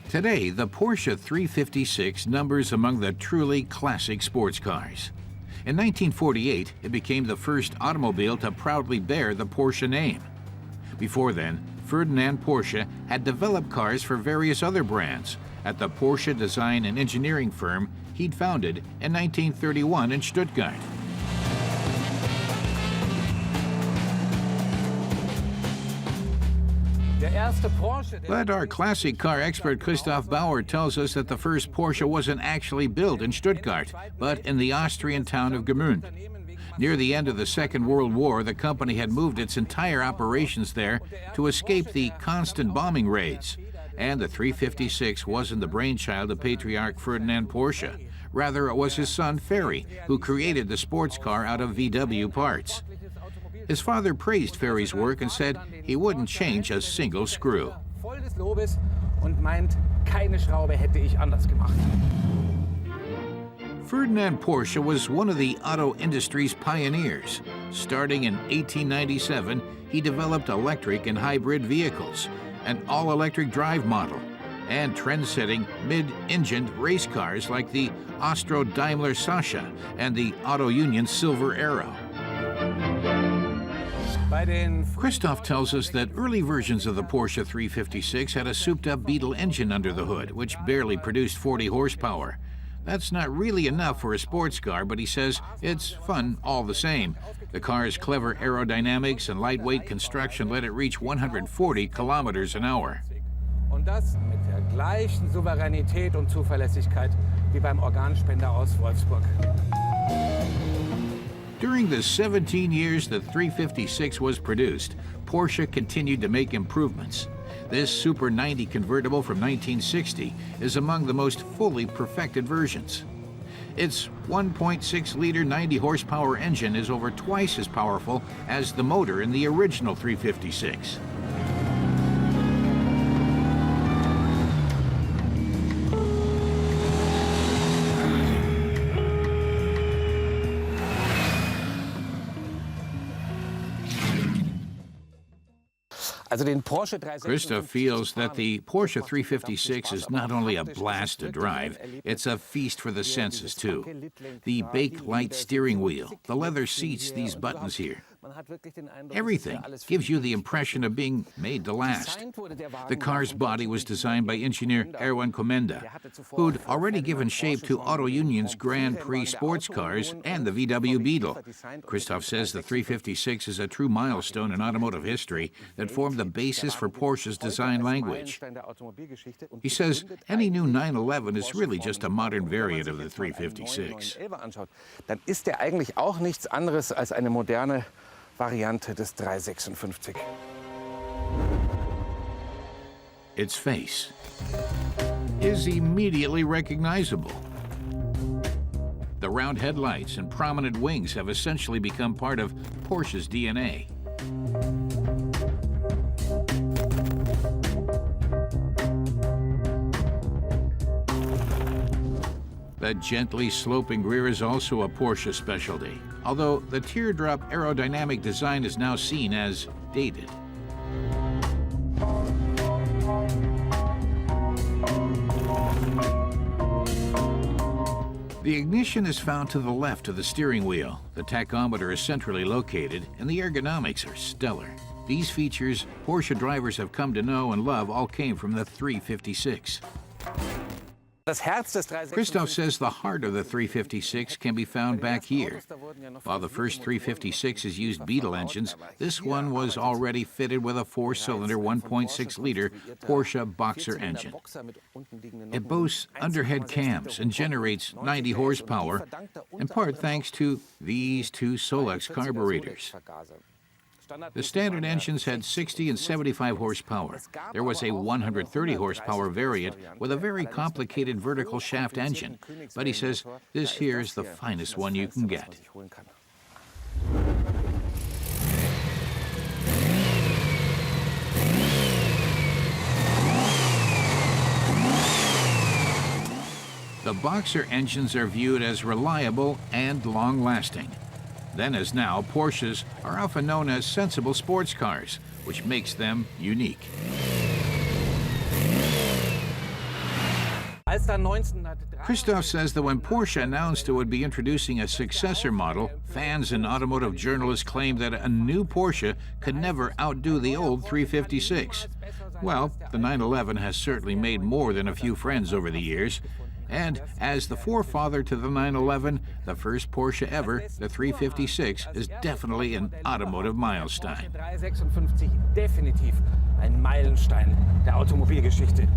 Today, the Porsche 356 numbers among the truly classic sports cars. In 1948, it became the first automobile to proudly bear the Porsche name. Before then, Ferdinand Porsche had developed cars for various other brands at the Porsche design and engineering firm he'd founded in 1931 in Stuttgart. But our classic car expert Christoph Bauer tells us that the first Porsche wasn't actually built in Stuttgart, but in the Austrian town of Gmünd. Near the end of the Second World War, the company had moved its entire operations there to escape the constant bombing raids. And the 356 wasn't the brainchild of patriarch Ferdinand Porsche. Rather, it was his son Ferry who created the sports car out of VW parts. His father praised Ferry's work and said he wouldn't change a single screw. Ferdinand Porsche was one of the auto industry's pioneers. Starting in 1897, he developed electric and hybrid vehicles, an all-electric drive model, and trend-setting mid-engined race cars like the Austro-Daimler Sascha and the Auto Union Silver Arrow. Christoph tells us that early versions of the Porsche 356 had a souped-up Beetle engine under the hood, which barely produced 40 horsepower. That's not really enough for a sports car, but he says it's fun all the same. The car's clever aerodynamics and lightweight construction let it reach 140 kilometers an hour. Und das mit der gleichen Souveränität und Zuverlässigkeit wie beim Organspender aus Wolfsburg. During the 17 years the 356 was produced, Porsche continued to make improvements. This Super 90 convertible from 1960 is among the most fully perfected versions. Its 1.6-liter 90-horsepower engine is over twice as powerful as the motor in the original 356. Christoph feels that the Porsche 356 is not only a blast to drive, it's a feast for the senses too. The Bakelite steering wheel, the leather seats, these buttons here. Everything gives you the impression of being made to last. The car's body was designed by engineer Erwin Komenda, who'd already given shape to Auto Union's Grand Prix sports cars and the VW Beetle. Christoph says the 356 is a true milestone in automotive history that formed the basis for Porsche's design language. He says any new 911 is really just a modern variant of the 356. Dann ist der eigentlich auch nichts anderes als eine moderne Variante des 356. Its face is immediately recognizable. The round headlights and prominent wings have essentially become part of Porsche's DNA. The gently sloping rear is also a Porsche specialty, although the teardrop aerodynamic design is now seen as dated. The ignition is found to the left of the steering wheel. The tachometer is centrally located, and the ergonomics are stellar. These features Porsche drivers have come to know and love all came from the 356. Christoph says the heart of the 356 can be found back here. While the first 356s used Beetle engines, this one was already fitted with a 4-cylinder 1.6-liter Porsche Boxer engine. It boasts underhead cams and generates 90 horsepower, in part thanks to these two Solex carburetors. The standard engines had 60 and 75 horsepower. There was a 130 horsepower variant with a very complicated vertical shaft engine, but he says this here is the finest one you can get. The Boxer engines are viewed as reliable and long-lasting. Then as now, Porsches are often known as sensible sports cars, which makes them unique. Christoph says that when Porsche announced it would be introducing a successor model, fans and automotive journalists claimed that a new Porsche could never outdo the old 356. Well, the 911 has certainly made more than a few friends over the years. And as the forefather to the 911, the first Porsche ever, the 356, is definitely an automotive milestone. 356 definitiv ein Meilenstein der Automobilgeschichte.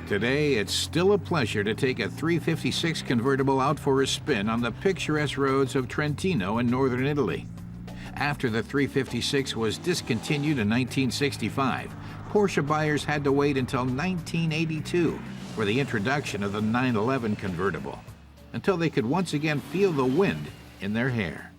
Today, it's still a pleasure to take a 356 convertible out for a spin on the picturesque roads of Trentino in northern Italy. After the 356 was discontinued in 1965, Porsche buyers had to wait until 1982 for the introduction of the 911 convertible, until they could once again feel the wind in their hair.